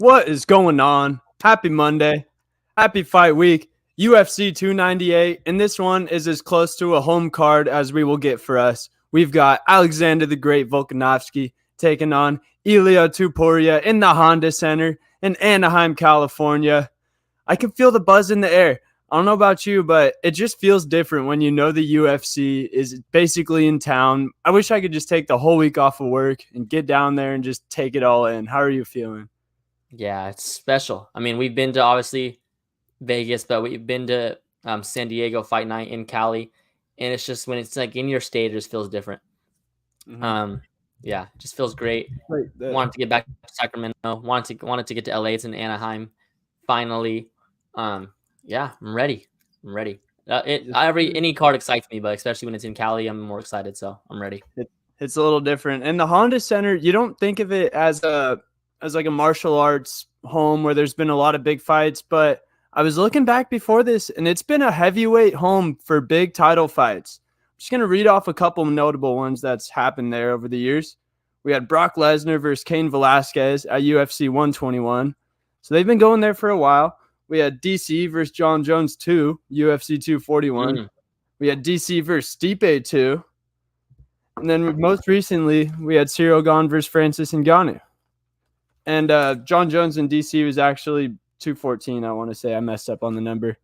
What is going on? Happy Monday. Happy fight week. UFC 298, and this one is as close to a home card as we will get for us. We've got Alexander the Great Volkanovski taking on Ilia Topuria in the Honda Center in Anaheim, California. I can feel the buzz in the air. I don't know about you, but it just feels different when you know the UFC is basically in town. I wish I could just take the whole week off of work and get down there and just take it all in. How are you feeling? Yeah, it's special. I mean, we've been to obviously Vegas, but we've been to San Diego Fight Night in Cali, and it's just when it's like in your state, it just feels different. Yeah, it just feels great. Wanted to get back to Sacramento. Wanted to get to LA. It's in Anaheim. Finally, yeah, I'm ready. Any card excites me, but especially when it's in Cali, I'm more excited. So I'm ready. It's a little different. And the Honda Center, you don't think of it as like a martial arts home where there's been a lot of big fights, but I was looking back before this, and it's been a heavyweight home for big title fights. I'm just going to read off a couple notable ones that's happened there over the years. We had Brock Lesnar versus Cain Velasquez at UFC 121. So they've been going there for a while. We had DC versus John Jones 2, UFC 241. We had DC versus Stipe 2. And then most recently, we had Cyril Gane versus Francis Ngannou. And John Jones in DC was actually 214, I want to say. I messed up on the number.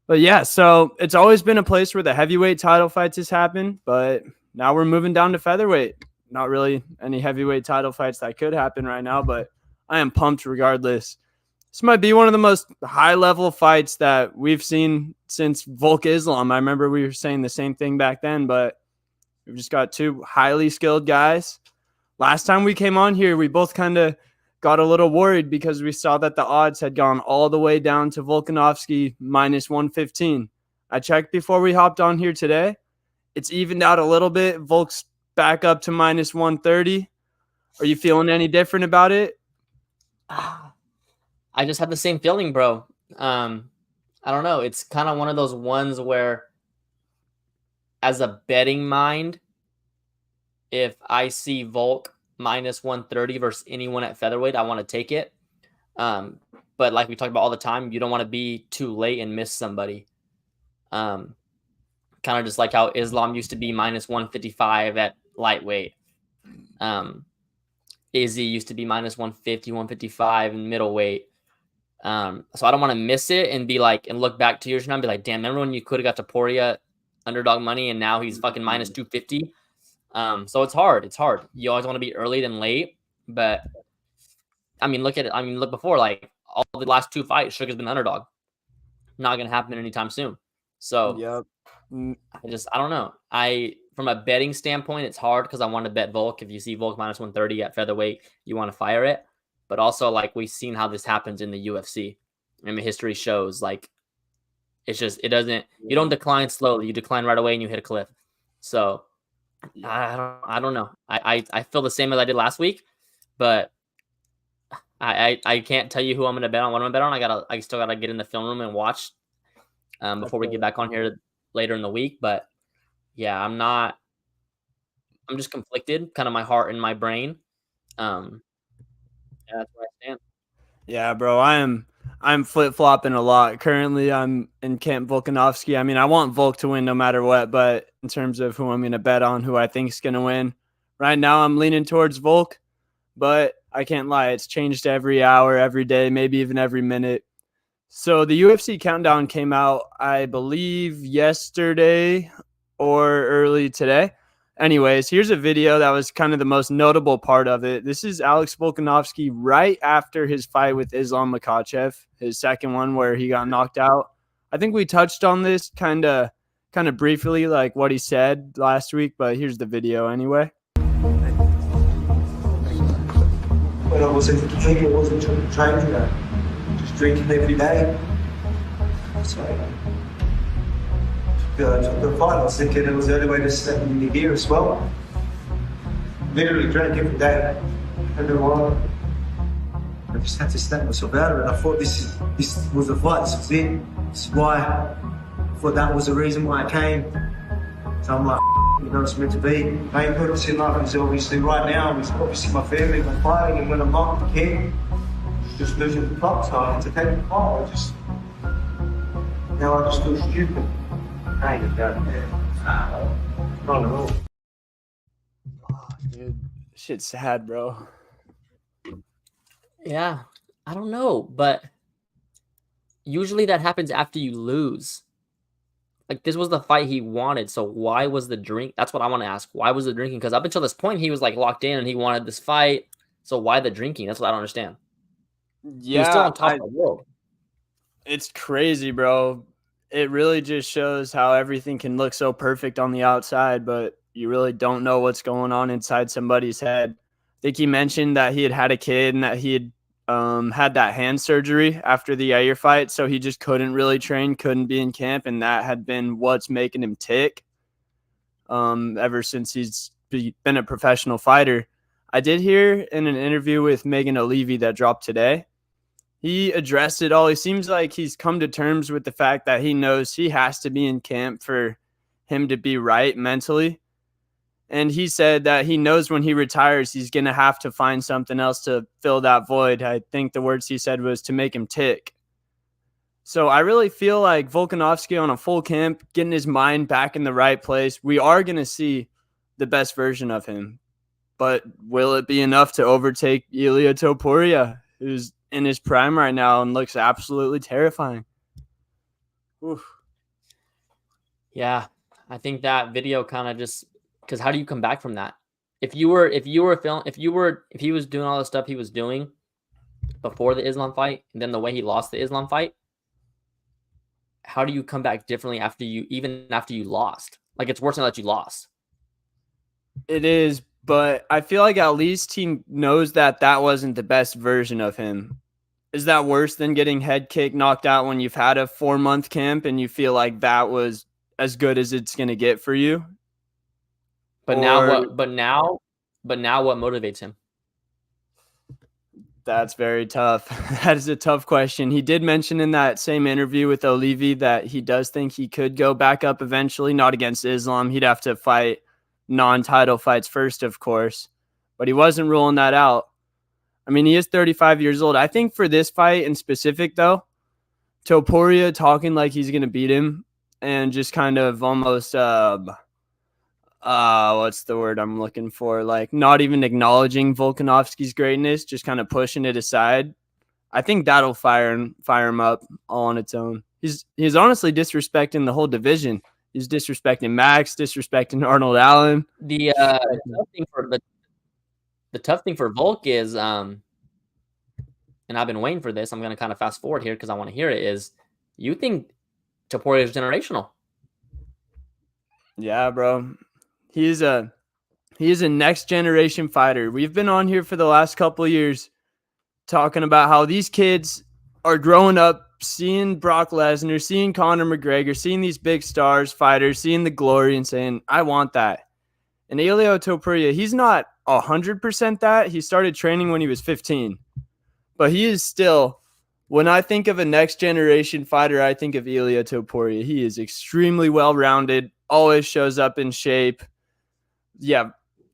But yeah, so it's always been a place where the heavyweight title fights has happened, but now we're moving down to featherweight. Not really any heavyweight title fights that could happen right now, but I am pumped regardless. This might be one of the most high-level fights that we've seen since Volk Islam. I remember we were saying the same thing back then, but we've just got two highly skilled guys. Last time we came on here, we both kind of got a little worried because we saw that the odds had gone all the way down to Volkanovski minus 115. I checked before we hopped on here today. It's evened out a little bit. Volk's back up to minus 130. Are you feeling any different about it? I just had the same feeling, bro. I don't know. It's kind of one of those ones where, as a betting mind, if I see Volk minus 130 versus anyone at featherweight, I want to take it. But like we talk about all the time, you don't want to be too late and miss somebody. Kind of just like how Islam used to be minus 155 at lightweight. Izzy used to be minus 150, 155 in middleweight. So I don't want to miss it and be like, and look back 2 years from now and be like, damn, remember when you could have got to Topuria underdog money and now he's fucking minus 250? So it's hard. You always want to be early than late, but I mean, look before, like all the last two fights, Sugar's been underdog. Not going to happen anytime soon. So yep. I don't know. From a betting standpoint, it's hard because I want to bet Volk. If you see Volk minus 130 at featherweight, you want to fire it. But also, like, we've seen how this happens in the UFC. I mean, history shows, like, it's just, you don't decline slowly. You decline right away and you hit a cliff. So I don't know. I feel the same as I did last week, but I can't tell you who I'm going to bet on. What I'm going to bet on, I still got to get in the film room and watch before we get back on here later in the week. But yeah, I'm just conflicted, kind of my heart and my brain. Yeah, that's where I stand. Yeah, bro, I'm flip-flopping a lot. Currently, I'm in Camp Volkanovski. I mean, I want Volk to win no matter what, but in terms of who I'm going to bet on, who I think is going to win, right now I'm leaning towards Volk, but I can't lie. It's changed every hour, every day, maybe even every minute. So the UFC countdown came out, I believe, yesterday or early today. Anyways, here's a video that was kind of the most notable part of it. This is Alex Volkanovski right after his fight with Islam Makhachev, his second one where he got knocked out. I think we touched on this kind of briefly, like what he said last week, but here's the video anyway. When I was in the training, I wasn't training that. Just drinking every day. So the fight, I was thinking it was the only way to step in the gear as well. Literally drank every day. I just had to snap myself out of it. I thought this was a fight, this was it. This is why I thought that was the reason why I came. So I'm like, you know, it's meant to be. Main purpose in life is obviously right now, it's obviously my family, my fighting, and when I'm not, I can. just losing the plot, so I had to take the plot. Now I just feel stupid. I ain't got it. Not at all. Oh, dude, shit's sad, bro. Yeah, I don't know, but usually that happens after you lose. Like, this was the fight he wanted, so why was the drink? That's what I want to ask. Why was the drinking? Because up until this point, he was like locked in and he wanted this fight. So why the drinking? That's what I don't understand. Yeah, he was still on top of the world. It's crazy, bro. It really just shows how everything can look so perfect on the outside, but you really don't know what's going on inside somebody's head. I think he mentioned that he had a kid and that he had had that hand surgery after the Yair fight, so he just couldn't really train, couldn't be in camp, and that had been what's making him tick ever since he's been a professional fighter. I did hear in an interview with Megan O'Leary that dropped today, he addressed it all. He seems like he's come to terms with the fact that he knows he has to be in camp for him to be right mentally. And he said that he knows when he retires, he's going to have to find something else to fill that void. I think the words he said was to make him tick. So I really feel like Volkanovski on a full camp, getting his mind back in the right place, we are going to see the best version of him. But will it be enough to overtake Ilia Topuria, who's in his prime right now and looks absolutely terrifying? Oof. Yeah, I think that video kind of just, because how do you come back from that? If he was doing all the stuff he was doing before the Islam fight, and then the way he lost the Islam fight, how do you come back differently after you lost? Like, it's worse than that you lost. It is, but I feel like at least he knows that that wasn't the best version of him. Is that worse than getting head kicked, knocked out when you've had a 4-month camp and you feel like that was as good as it's going to get for you? But now what motivates him? That's very tough. That is a tough question. He did mention in that same interview with O'Leary that he does think he could go back up eventually, not against Islam. He'd have to fight non-title fights first, of course, but he wasn't ruling that out. I mean, he is 35 years old. I think for this fight in specific, though, Topuria talking like he's going to beat him and just kind of almost, what's the word I'm looking for? Like, not even acknowledging Volkanovski's greatness, just kind of pushing it aside. I think that'll fire him up all on its own. He's honestly disrespecting the whole division. He's disrespecting Max, disrespecting Arnold Allen. The tough thing for Volk is, and I've been waiting for this, I'm going to kind of fast forward here because I want to hear it, is you think Topuria is generational? Yeah, bro. He's a next generation fighter. We've been on here for the last couple of years talking about how these kids are growing up, seeing Brock Lesnar, seeing Conor McGregor, seeing these big stars, fighters, seeing the glory and saying, I want that. And Ilia Topuria, he's not 100% that. He started training when he was 15. But he is still, when I think of a next generation fighter, I think of Ilia Topuria. He is extremely well-rounded, always shows up in shape. Yeah,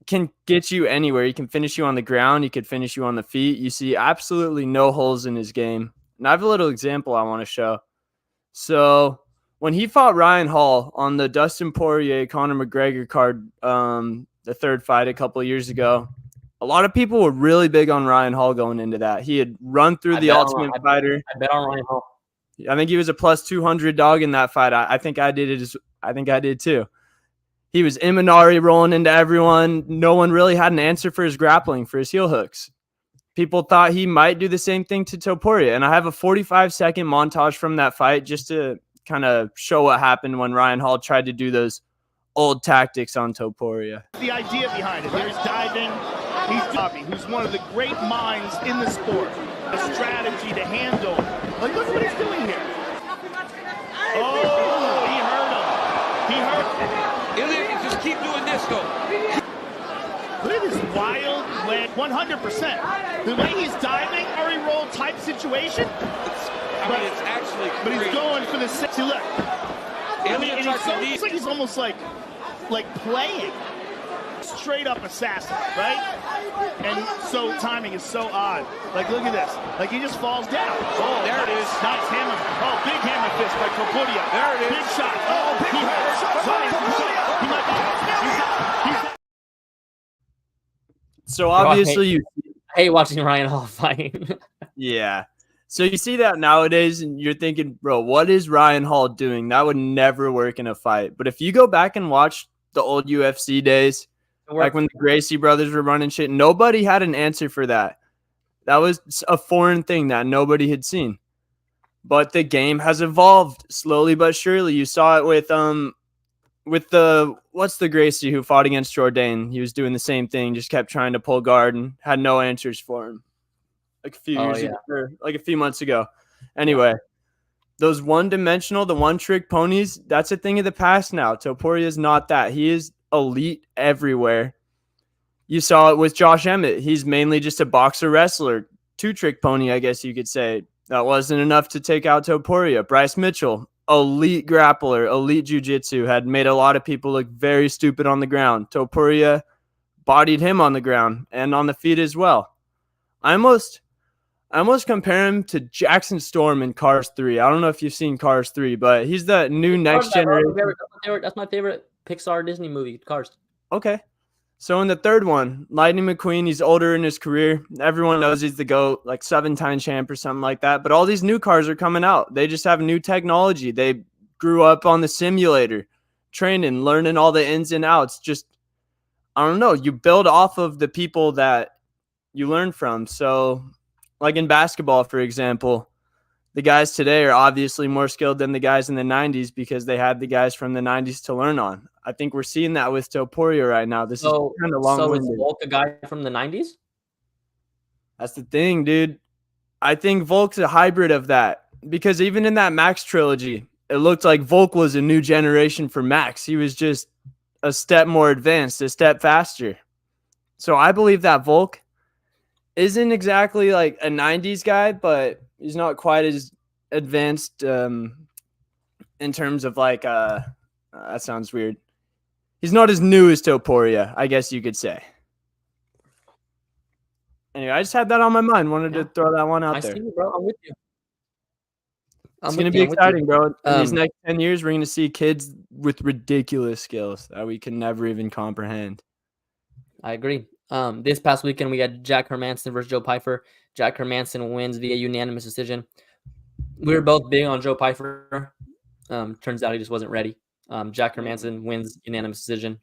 can get you anywhere. He can finish you on the ground. He could finish you on the feet. You see absolutely no holes in his game. And I have a little example I want to show. So when he fought Ryan Hall on the Dustin Poirier, Conor McGregor card, the third fight a couple of years ago, a lot of people were really big on Ryan Hall going into that. He had run through the Ultimate Fighter. I bet on Ryan Hall. I think he was a plus 200 dog in that fight. I think I did it. I think I did too. He was Imanari rolling into everyone. No one really had an answer for his grappling, for his heel hooks. People thought he might do the same thing to Topuria. And I have a 45-second montage from that fight just to kind of show what happened when Ryan Hall tried to do those old tactics on Topuria. The idea behind it, there's diving. He's Bobby, who's one of the great minds in the sport. The strategy to handle. Like, look what he's doing here. Oh, he hurt him. He hurt him. Ilia can just keep doing this, though. Look at this wild way, 100%. The way he's diving, Ari roll type situation. It's actually But he's crazy. going for the six. See, look. Ilia tries to lead. It's like he's almost like playing. Straight up assassin, right? And so timing is so odd. Like, look at this. Like, he just falls down. Oh, there it is. Nice hammer. Oh, big hammer fist by Topuria. There it is. Big shot. Oh, big shot. He might be. So obviously you I hate watching Ryan Hall fight. yeah. So you see that nowadays and you're thinking, bro, what is Ryan Hall doing? That would never work in a fight. But if you go back and watch the old UFC days, like when the Gracie brothers were running shit, nobody had an answer for that. That was a foreign thing that nobody had seen. But the game has evolved slowly but surely. You saw it with what's the Gracie who fought against Jourdain? He was doing the same thing, just kept trying to pull guard and had no answers for him. Like a few years ago, or like a few months ago. Anyway, those one-dimensional, the one-trick ponies, that's a thing of the past now. Topuria is not that. He is elite everywhere. You saw it with Josh Emmett. He's mainly just a boxer wrestler. Two-trick pony, I guess you could say. That wasn't enough to take out Topuria. Bryce Mitchell, elite grappler, elite jiu-jitsu, had made a lot of people look very stupid on the ground. Topuria bodied him on the ground and on the feet as well. I almost compare him to Jackson Storm in Cars 3. I don't know if you've seen Cars 3, but he's the new next generation. That's my favorite Pixar Disney movie, Cars. Okay. So in the third one, Lightning McQueen, he's older in his career. Everyone knows he's the GOAT, like 7-time champ or something like that. But all these new cars are coming out. They just have new technology. They grew up on the simulator, training, learning all the ins and outs. Just, I don't know. You build off of the people that you learn from. So like in basketball, for example, the guys today are obviously more skilled than the guys in the 90s because they had the guys from the 90s to learn on. I think we're seeing that with Topuria right now. This is kind of long-winded. So is Volk a guy from the 90s? That's the thing, dude. I think Volk's a hybrid of that because even in that Max trilogy, it looked like Volk was a new generation for Max. He was just a step more advanced, a step faster. So I believe that Volk isn't exactly like a 90s guy, but he's not quite as advanced in terms of like that sounds weird. He's not as new as Topuria, I guess you could say. Anyway, I just had that on my mind. Wanted to throw that one out there. See you, bro. I'm with you. It's going to be exciting, bro. In these next 10 years, we're going to see kids with ridiculous skills that we can never even comprehend. I agree. This past weekend, we got Jack Hermanson versus Joe Pyfer. Jack Hermanson wins via unanimous decision. We were both big on Joe Pyfer. Turns out he just wasn't ready. Jack Hermanson wins unanimous decision.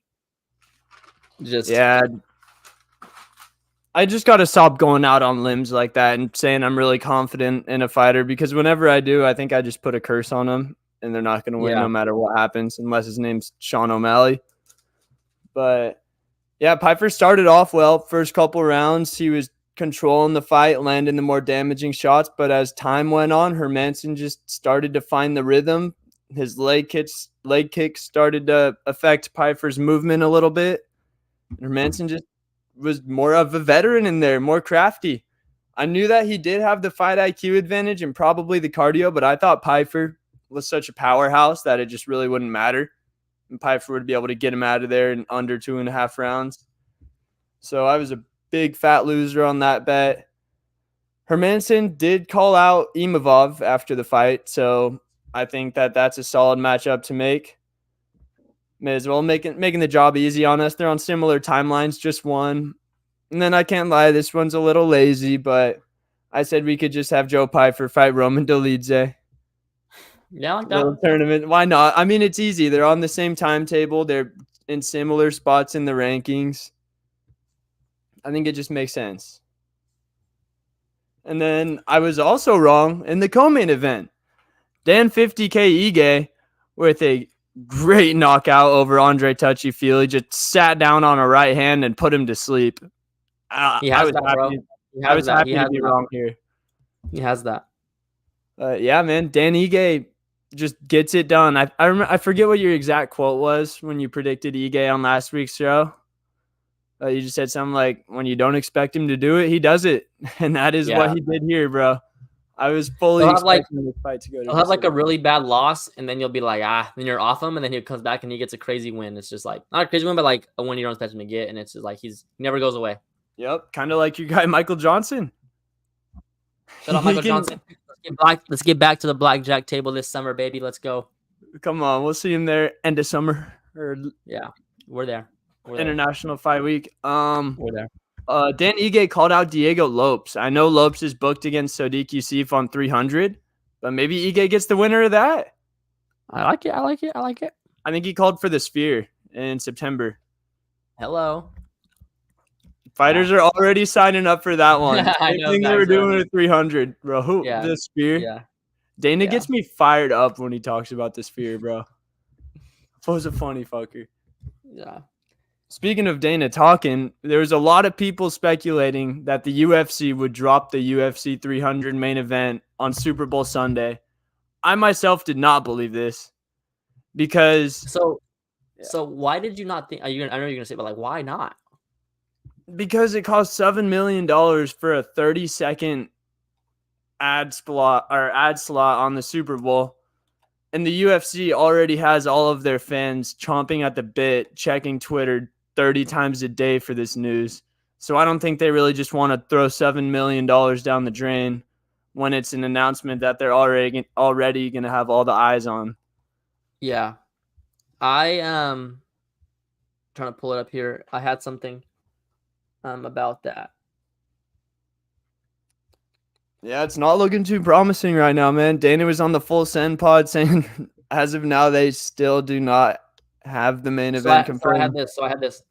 I just got to stop going out on limbs like that and saying I'm really confident in a fighter because whenever I do, I think I just put a curse on them and they're not going to win no matter what happens unless his name's Sean O'Malley. But yeah, Pyfer started off well. First couple rounds, he was controlling the fight, landing the more damaging shots. But as time went on, Hermanson just started to find the rhythm. His leg kicks started to affect Pyfer's movement a little bit. Hermanson just was more of a veteran in there, more crafty. I knew that he did have the fight IQ advantage and probably the cardio, but I thought Pyfer was such a powerhouse that it just really wouldn't matter. And Pyfer would be able to get him out of there in under 2.5 rounds. So I was a big fat loser on that bet. Hermanson did call out Imavov after the fight, so I think that that's a solid matchup to make. May as well making the job easy on us. They're on similar timelines, just one. And then I can't lie, this one's a little lazy, but I said we could just have Joe Pyfer fight Roman Dolidze. Yeah, like that. Little tournament. Why not? I mean, it's easy. They're on the same timetable. They're in similar spots in the rankings. I think it just makes sense. And then I was also wrong in the co-main event. Dan 50K Ige with a great knockout over Andre Touchy-Feely. Just sat down on a right hand and put him to sleep. I was happy to be wrong here. He has that. Yeah, man. Dan Ige just gets it done. I forget what your exact quote was when you predicted Ige on last week's show. You just said something like, when you don't expect him to do it, he does it. And that is what he did here, bro. I was fully They'll have, like- expecting this fight to go to He'll have like a decision. really bad loss, and then you'll be like, then you're off him, and then he comes back and he gets a crazy win. It's just like not a crazy win, but like a win you don't expect him to get, and it's just like he never goes away. Yep, kind of like your guy Michael Johnson. Shut up, Michael Johnson. Let's get back to the blackjack table this summer, baby. Let's go. Come on, we'll see him there end of summer or Yeah, we're there. We're there. International Fight Week. We're there. Dan Ige called out Diego Lopes. I know Lopes is booked against Sodiq Yusuff on 300, but maybe Ige gets the winner of that. I like it. I like it. I like it. I think he called for the Sphere in September. Hello. Fighters are already signing up for that one. I Same know, thing they guys were are doing already- with 300, bro. Who Yeah. the Sphere? Yeah. Dana Yeah. gets me fired up when he talks about the Sphere, bro. Was a funny fucker. Yeah. Speaking of Dana talking, there was a lot of people speculating that the UFC would drop the UFC 300 main event on Super Bowl Sunday. I myself did not believe this because So why did you not think? I know you're gonna say, but like, why not? it cost $7 million for a 30-second ad slot on the Super Bowl. And the UFC already has all of their fans chomping at the bit, checking Twitter 30 times a day for this news. So I don't think they really just want to throw $7 million down the drain when it's an announcement that they're already going to have all the eyes on. Yeah. I trying to pull it up here. I had something about that. Yeah, it's not looking too promising right now, man. Dana was on the Full Send pod saying as of now they still do not have the main event confirmed. So I had this.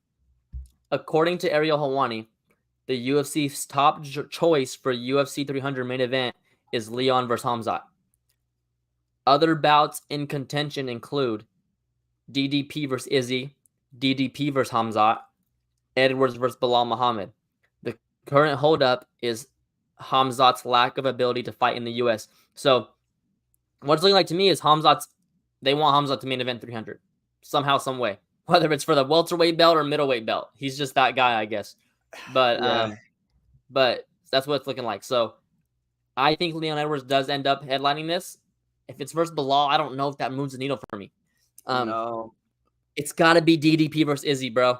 According to Ariel Helwani, the UFC's top choice for UFC 300 main event is Leon versus Hamzat. Other bouts in contention include DDP versus Izzy, DDP versus Hamzat, Edwards versus Bilal Muhammad. The current holdup is Hamzat's lack of ability to fight in the US. So what it's looking like to me is they want Hamzat to main event 300 somehow, some way, whether it's for the welterweight belt or middleweight belt. He's just that guy, I guess. But Yeah. but that's what it's looking like. So I think Leon Edwards does end up headlining this. If it's versus Bilal, I don't know if that moves the needle for me. No. It's got to be DDP versus Izzy, bro.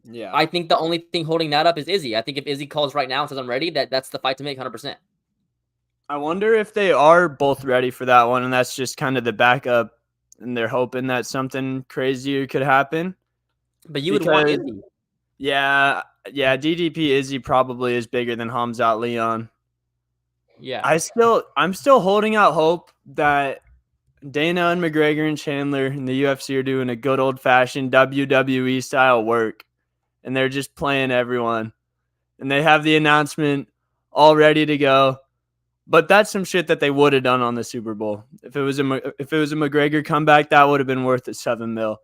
Yeah. I think the only thing holding that up is Izzy. I think if Izzy calls right now and says I'm ready, that's the fight to make 100%. I wonder if they are both ready for that one, and that's just kind of the backup, and they're hoping that something crazier could happen. But you would want Because- Izzy. Yeah, DDP Izzy probably is bigger than Hamzat Leon. Yeah. I'm still holding out hope that Dana and McGregor and Chandler in the UFC are doing a good old-fashioned WWE style work, and they're just playing everyone. And they have the announcement all ready to go. But that's some shit that they would have done on the Super Bowl. If it was a McGregor comeback, that would have been worth it $7 million.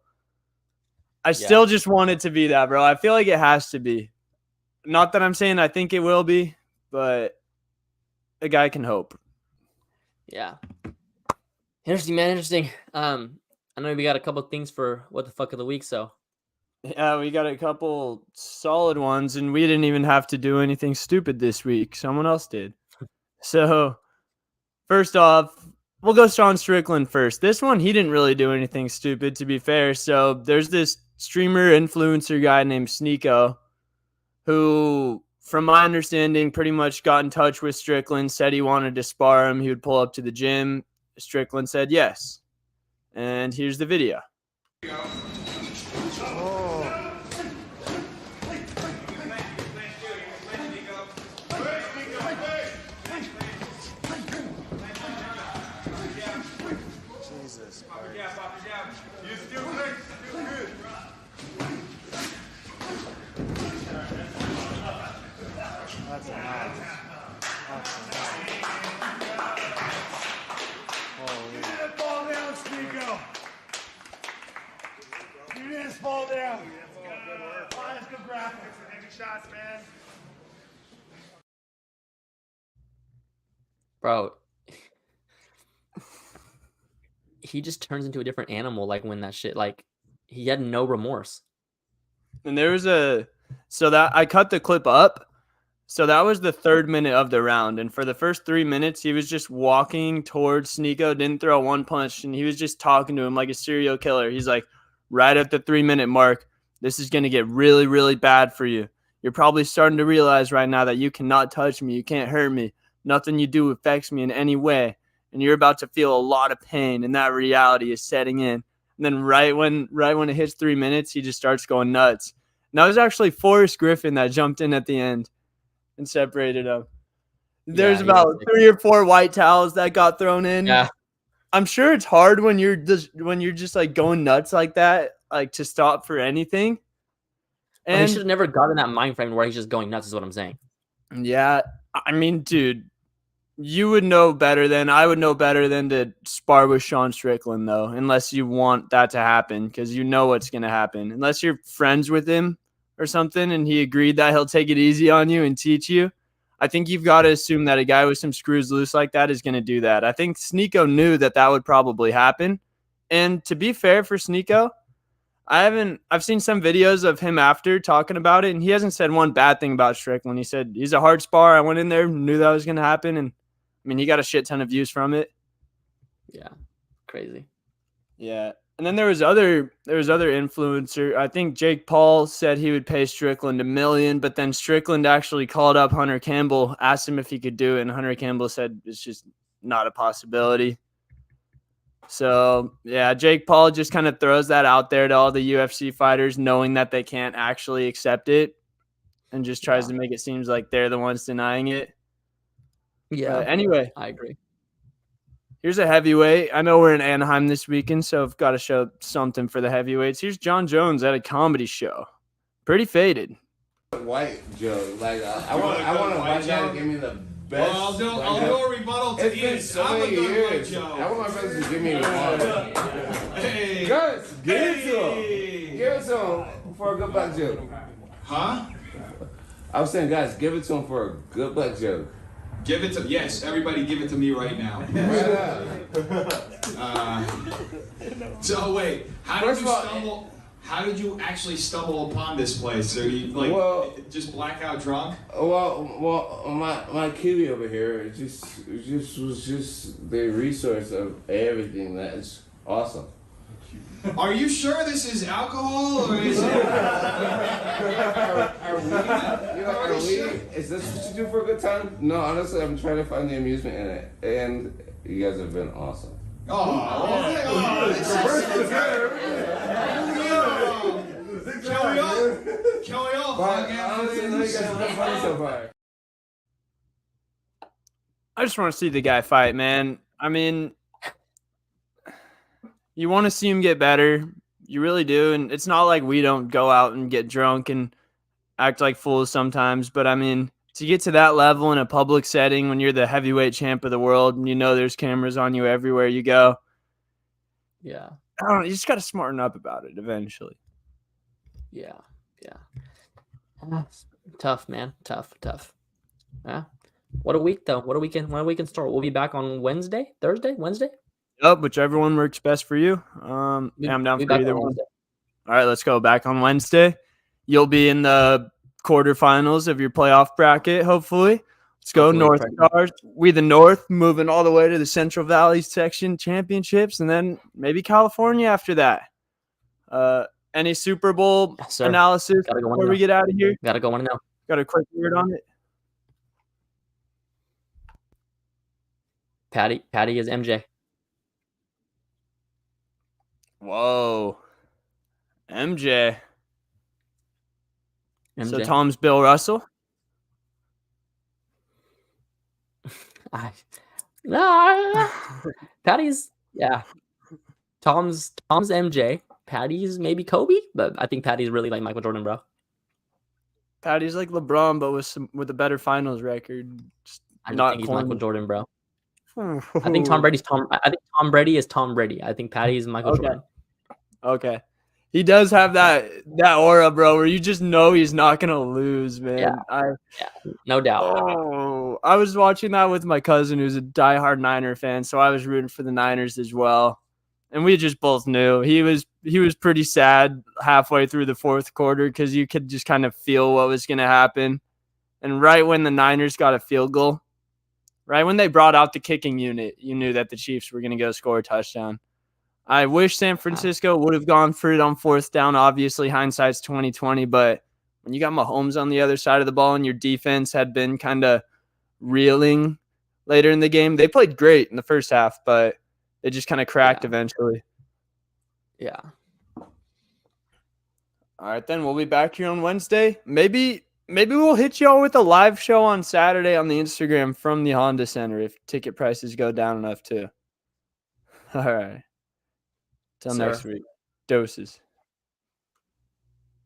I still just want it to be that, bro. I feel like it has to be. Not that I'm saying I think it will be, but a guy can hope. Yeah. Interesting, man. Interesting. I know we got a couple things for what the fuck of the week, so Yeah, we got a couple solid ones, and we didn't even have to do anything stupid this week. Someone else did. So, first off, we'll go Sean Strickland first. This one, he didn't really do anything stupid, to be fair. So, there's this streamer influencer guy named Sneeko who, from my understanding, pretty much got in touch with Strickland, said he wanted to spar him. He would pull up to the gym. Strickland said yes. And here's the video. Fall down, Sneeko. You didn't fall down. That's good graphics. Taking shots, man. bro, he just turns into a different animal. Like when that shit, like he had no remorse. And there was so that I cut the clip up. So that was the 3rd minute of the round. And for the first 3 minutes, he was just walking towards Sneeko, didn't throw one punch, and he was just talking to him like a serial killer. He's like, right at the 3-minute mark, this is going to get really, really bad for you. You're probably starting to realize right now that you cannot touch me. You can't hurt me. Nothing you do affects me in any way. And you're about to feel a lot of pain, and that reality is setting in. And then right when it hits 3 minutes, he just starts going nuts. And that was actually Forrest Griffin that jumped in at the end and separated them. There's about 3 or 4 white towels that got thrown in. Yeah. I'm sure it's hard when you're just like going nuts like that, like to stop for anything. And he should have never gotten that mind frame where he's just going nuts, is what I'm saying. Yeah. I mean, dude, I would know better than to spar with Sean Strickland, though, unless you want that to happen, because you know what's going to happen. Unless you're friends with him or something and he agreed that he'll take it easy on you and teach you, I think you've got to assume that a guy with some screws loose like that is going to do that. I think Sneeko knew that would probably happen. And to be fair for Sneeko, I've seen some videos of him after talking about it, and he hasn't said one bad thing about Strickland. He said he's a hard spar. I went in there, knew that was going to happen, and I mean, he got a shit ton of views from it. Yeah, crazy. Yeah, and then there was other influencer. I think Jake Paul said he would pay Strickland $1 million, but then Strickland actually called up Hunter Campbell, asked him if he could do it, and Hunter Campbell said it's just not a possibility. So, yeah, Jake Paul just kind of throws that out there to all the UFC fighters, knowing that they can't actually accept it, and just tries to make it seem like they're the ones denying it. Yeah. Anyway, I agree. Here's a heavyweight. I know we're in Anaheim this weekend, so I've got to show something for the heavyweights. Here's John Jones at a comedy show. Pretty faded. White joke. Like, I want a white guy to give me the best. Well, I'll do a rebuttal to It's been so many years. I want my brothers to give me a rebuttal. Hey. Guys, give it to him. Give it to him for a good black joke. Huh? I was saying, guys, give it to him for a good black joke. Give it to, yes, everybody give it to me right now. So wait, how did you actually stumble upon this place? Are you just blackout drunk? Well, my kitty over here, it was just the resource of everything. That's awesome. Are you sure this is alcohol or is it? Are we? Is this what you do for a good time? No, honestly, I'm trying to find the amusement in it, and you guys have been awesome. Can we all But honestly, you guys have been funny so far. I just want to see the guy fight, man. I mean, you want to see him get better. You really do. And it's not like we don't go out and get drunk and act like fools sometimes. But, I mean, to get to that level in a public setting when you're the heavyweight champ of the world and you know there's cameras on you everywhere you go. Yeah. I don't know. You just got to smarten up about it eventually. Yeah. Tough, man. Tough. Yeah. What a week, though. What a weekend start. We'll be back on Wednesday. Yep, whichever one works best for you. I'm down for either one. All right, let's go. Back on Wednesday. You'll be in the quarterfinals of your playoff bracket, hopefully. Let's go, North Stars. We the North, moving all the way to the Central Valley section championships, and then maybe California after that. Any Super Bowl analysis before we get out of here? Gotta go 1-0. Got a quick word on it? Patty is MJ. Whoa. MJ. So Tom's Bill Russell? Patty's, yeah. Tom's MJ. Patty's maybe Kobe, but I think Patty's really like Michael Jordan, bro. Patty's like LeBron, but with a better finals record. I don't think he's Michael Jordan, bro. I think Tom Brady's I think Tom Brady is Tom Brady. I think Patty's Michael Jordan. Okay. He does have that aura, bro, where you just know he's not gonna lose, man. Yeah, no doubt. Oh, I was watching that with my cousin, who's a diehard Niner fan, so I was rooting for the Niners as well. And we just both knew he was pretty sad halfway through the fourth quarter because you could just kind of feel what was gonna happen. And right when the Niners got a field goal, right when they brought out the kicking unit, you knew that the Chiefs were going to go score a touchdown. I wish San Francisco would have gone for it on fourth down. Obviously, hindsight's 2020, but when you got Mahomes on the other side of the ball and your defense had been kind of reeling later in the game, they played great in the first half, but it just kind of cracked eventually. Yeah. All right, then we'll be back here on Wednesday. Maybe we'll hit y'all with a live show on Saturday on the Instagram from the Honda Center if ticket prices go down enough too. All right. Till next week. Doses.